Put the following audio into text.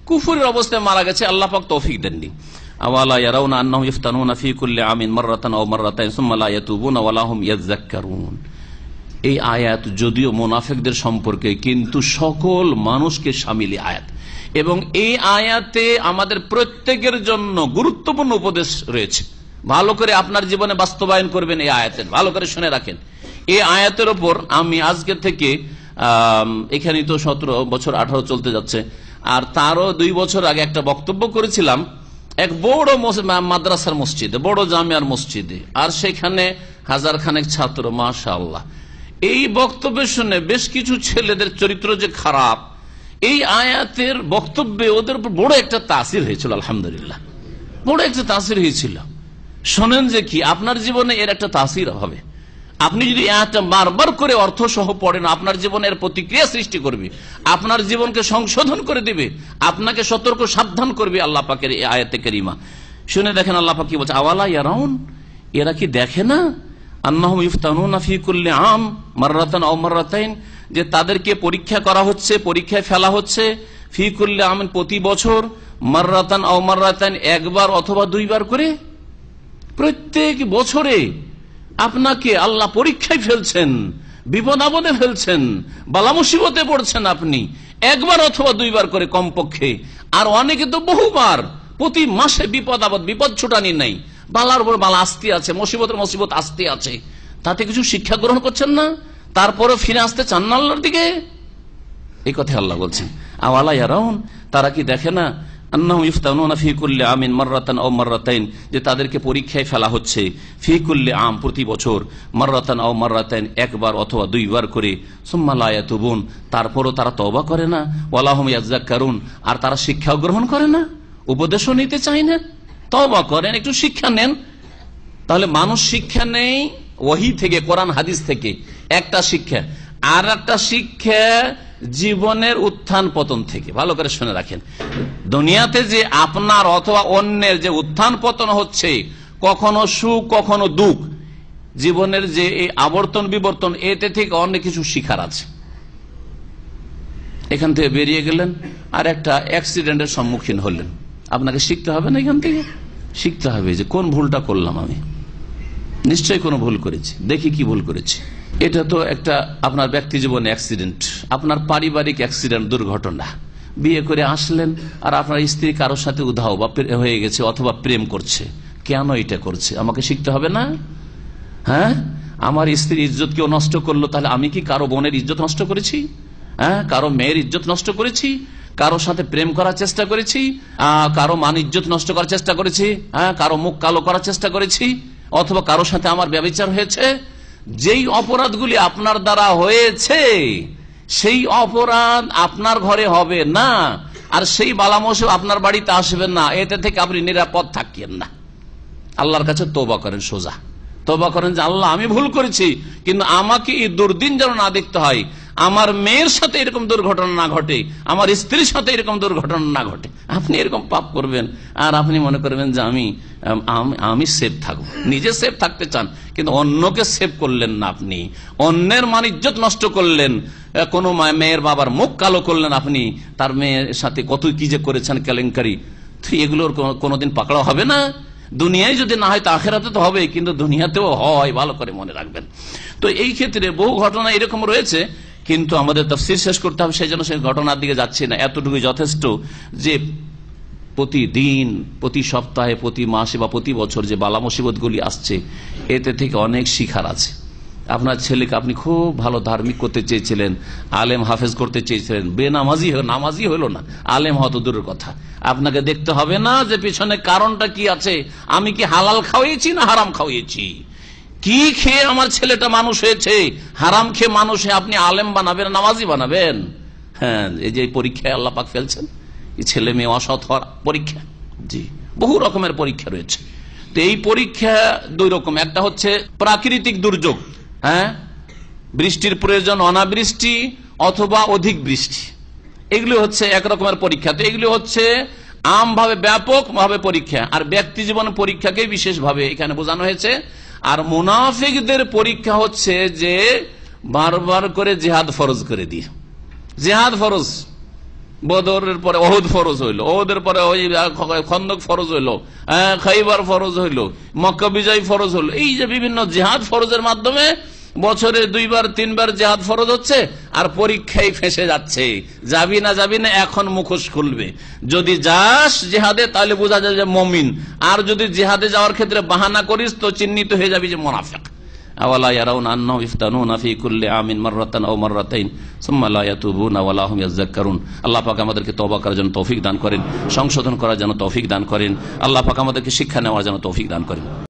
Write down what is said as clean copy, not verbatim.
কুফরের অবস্থায় মারা গেছে, আল্লাহ পাক তৌফিক দেননি। আওয়ালা ইয়ারাউনা আন্নাহুম ইফতানুনা ফি কুল্লি আমিন মাররাতান আও মাররাতাইন সুম্মা লা ইয়াতুবুনা ওয়া লাহুম ইয়াযাক্কারুন। এই আয়াত যদিও মুনাফিকদের সম্পর্কে, কিন্তু সকল মানুষকে শামিলি আয়াত, এবং এই আয়াতে আমাদের প্রত্যেকের জন্য গুরুত্বপূর্ণ উপদেশ রয়েছে। ভালো করে আপনার জীবনে বাস্তবায়ন করবেন এই আয়াতের, ভালো করে শুনে রাখেন। এই আয়াতের ওপর আমি আজকে থেকে এখানে তো 17 বছর 18 চলতে যাচ্ছে, আর তারও 2 বছর আগে একটা বক্তব্য করেছিলাম এক বড় মাদ্রাসার মসজিদে, বড় জামিয়ার মসজিদে, আর সেখানে 1000 খানেক ছাত্র। মাশাআল্লাহ, এই বক্তব্য শুনে বেশ কিছু ছেলেদের চরিত্র যে খারাপ, এই আয়াতের বক্তব্যে ওদের উপর বড় একটা তাসির হয়েছিল। আলহামদুলিল্লাহ, বড় একটা তাসির হয়েছিল। শোনেন যে কি আপনার জীবনে এর একটা তাসির হবে। আপনি যদি আয়াতটা বারবার করে অর্থ সহ পড়েন, আপনার জীবনের প্রতিক্রিয়া সৃষ্টি করবে, আপনার জীবনকে সংশোধন করে দিবে, আপনাকে সতর্ক সাবধান করবে আল্লাহ পাকের এই আয়াতে কারিমা। শুনে দেখেন আল্লাহ পাক কি বলছে, আওয়ালা ইয়ারাউন, এরা কি দেখে না, আন্নাহুম ইফতানুনা ফি কুল্লি আম মাররাতান আও মাররাতাইন, যে তাদেরকে পরীক্ষা করা হচ্ছে, পরীক্ষায় ফেলা হচ্ছে, ফি কুল্লি আম প্রতি বছর, মাররাতান আও মাররাতাইন একবার অথবা 2 বার করে, প্রত্যেক বছরে আপনাকে আল্লাহ পরীক্ষায় ফেলছেন, বিপদ আপদে ফেলছেন, বালা মুসিবতে পড়ছেন আপনি, একবার অথবা 2 বার করে কমপক্ষে। আর অনেকে তো বহুবার, প্রতি মাসে বিপদ আপদ, বিপদ ছুটানি নাই, বালার উপর বালা আসতে আছে, মুসিবতের মুসিবত আসতে আছে, তাতে কিছু শিক্ষা গ্রহণ করছেন না, তারপরে ফিরে আসতে চান না আল্লাহর দিকে। এই কথা আল্লাহ বলছেন, আওয়ালা ইয়ারাউন, তারা কি দেখে না, আন্নাহুম ইফতানুনা ফি কুল্লি আমিন মাররাতান আও মাররাতাইন, যে তাদেরকে পরীক্ষায় ফেলা হচ্ছে, ফি কুল্লি আম প্রতি বছর, মাররাতান আও মাররাতাইন একবার অথবা 2 বার করে, সুম্মা লা ইয়াতুবুন তারপরও তারা তওবা করে না, ওয়া লাহুম ইয়াযাক্কারুন আর তারা শিক্ষা গ্রহণ করে না, উপদেশও নিতে চায় না। তওবা করেন, একটু শিক্ষা নেন। তাহলে মানুষ শিক্ষা নেই ওহী থেকে, কোরআন হাদিস থেকে একটা শিক্ষা, আর একটা শিক্ষা জীবনের উত্থান পতন থেকে। ভালো করে শুনে রাখেন, দুনিয়াতে যে আপনার অথবা অন্যের যে উত্থান পতন হচ্ছে, কখনো সুখ কখনো দুঃখ, জীবনের যে এই আবর্তন বিবর্তন, এতে থেকে অনেক কিছু শিখার আছে। এখান থেকে বেরিয়ে গেলেন আর একটা অ্যাক্সিডেন্টের সম্মুখীন হলেন, আপনাকে শিখতে হবে না, এখান থেকে শিখতে হবে যে কোন ভুলটা করলাম আমি, নিশ্চয়ই কোনো ভুল করেছি, দেখি কি ভুল করেছি। এটা তো একটা আপনার ব্যক্তি জীবনে অ্যাক্সিডেন্ট, আপনার পারিবারিক অ্যাক্সিডেন্ট, দুর্ঘটনা। বিয়ে করে আসলেন আর আপনার স্ত্রী কারোর সাথে উধাও বা হয়ে গেছে অথবা প্রেম করছে, কেন এটা করছে, আমাকে শিখতে হবে না? হ্যাঁ, আমার স্ত্রীর ইজ্জত কেউ নষ্ট করলো, তাহলে আমি কি কারো বোনের ইজ্জত নষ্ট করেছি? হ্যাঁ, কারো মেয়ের ইজ্জত নষ্ট করেছি? কারোর সাথে প্রেম করার চেষ্টা করেছি? কারো মান ইজ্জত নষ্ট করার চেষ্টা করেছি? হ্যাঁ, কারো মুখ কালো করার চেষ্টা করেছি? অথবা কারোর সাথে আমার ব্যভিচার হয়েছে? যেই অপরাধগুলি আপনার দ্বারা হয়েছে, সেই অপরাধ আপনার ঘরে হবে না, আর সেই বালামোসব আপনার বাড়িতে আসবেন না, এতে থেকে আপনি নিরাপদ থাকিয়েন না। আল্লাহর কাছে তওবা করেন, সোজা তওবা করেন যে আল্লাহ আমি ভুল করেছি, কিন্তু আমাকে এই দুর্দিন যেন না দেখতে হয়, আমার মেয়ের সাথে এরকম দুর্ঘটনা না ঘটে, আমার স্ত্রীর সাথে এরকম দুর্ঘটনা না ঘটে। আপনি এরকম পাপ করবেন আর আপনি মনে করবেন যে আমি সেফ থাকবো, নিজে সেফ থাকতে চান কিন্তু অন্যকে সেভ করলেন না, আপনি অন্যের মান ইজ্জত নষ্ট করলেন, কোন মেয়ের বাবার মুখ কালো করলেন, আপনি তার মেয়ের সাথে কত কি যে করেছেন কেলেঙ্কারি, তো এগুলোর কোনোদিন পাকড়াও হবে না। দুনিয়ায় যদি না হয় তো আখেরাতে তো হবে, কিন্তু দুনিয়াতেও হয়, ভালো করে মনে রাখবেন। তো এই ক্ষেত্রে বহু ঘটনা এরকম রয়েছে, কিন্তু আমাদের তাফসীর শেষ করতে হবে, সেই জন্য সেই ঘটনার দিকে যাচ্ছি না। এতটুকু যথেষ্ট যে প্রতিদিন, প্রতি সপ্তাহে, প্রতি মাসে বা প্রতি বছর যে বালা মুসিবত গুলি আসছে, এতে থেকে অনেক শিখার আছে। আপনার ছেলেকে আপনি খুব ভালো ধার্মিক করতে চেয়েছিলেন, আলেম হাফেজ করতে চেয়েছিলেন, নামাজি হলো না, আলেম হওয়া তো দূরের কথা। আপনাকে দেখতে হবে না যে পিছনে কারণটা কি আছে, আমি কি হালাল খাওয়াইছি না হারাম খাওয়াইছি, কি খেয়ে আমার ছেলেটা মানুষ হয়েছে, হারাম খেয়ে মানুষ হয়ে আপনি আলেম বানাবেন, নামাজি বানাবেন? হ্যাঁ, এই যে পরীক্ষায় আল্লাহ পাক ফেলছেন, এই ছেলে মেয়ে অসৎ হওয়ার পরীক্ষা। জি, বহু রকমের পরীক্ষা রয়েছে। তো এই পরীক্ষা 2 রকম, একটা হচ্ছে প্রাকৃতিক দুর্যোগ, হ্যাঁ, বৃষ্টির প্রয়োজন, অনাবৃষ্টি অথবা অধিক বৃষ্টি, এগুলো হচ্ছে এক রকমের পরীক্ষা। তো এগুলো হচ্ছে আমভাবে ব্যাপক ভাবে পরীক্ষা, আর ব্যক্তি জীবন পরীক্ষাকে বিশেষ ভাবে এখানে বোঝানো হয়েছে। আর মুনাফিকদের পরীক্ষা হচ্ছে যে বারবার করে জিহাদ ফরজ করে দিয়ে, জিহাদ ফরজ, বদরের পরে ওহুদ ফরজ হইল, ওহুদের পরে ওই খন্দক ফরজ হইল, খাইবার ফরজ হইল, মক্কা বিজয় ফরজ হইল। এই যে বিভিন্ন জিহাদ ফরজের মাধ্যমে বছরে 2 বার 3 বার জিহাদ ফরজ হচ্ছে, আর পরীক্ষায় ফেসে যাচ্ছে। যাবি না এখন মুখোশ খুলবে। যদি যাস জিহাদে তাহলে বোঝা যায় যে মমিন, আর যদি জিহাদে যাওয়ার ক্ষেত্রে বাহানা করিস তো চিহ্নিত হয়ে যাবি যে মুনাফিক। আওয়ালা ইয়ারাউনা আন্নাহুম ইফতানুনা ফি কুল্লি আমিন মাররাতান আও মাররাতাইন সুম্মা লা ইয়াতুবুনা ওয়া লা হুম ইয়াযাক্কারুন। আল্লাহ পাক আমাদেরকে তওবা করার জন্য তৌফিক দান করেন, সংশোধন করার জন্য তৌফিক দান করেন। আল্লাহ পাক আমাদেরকে শিক্ষা নেওয়ার জন্য তৌফিক দান করেন।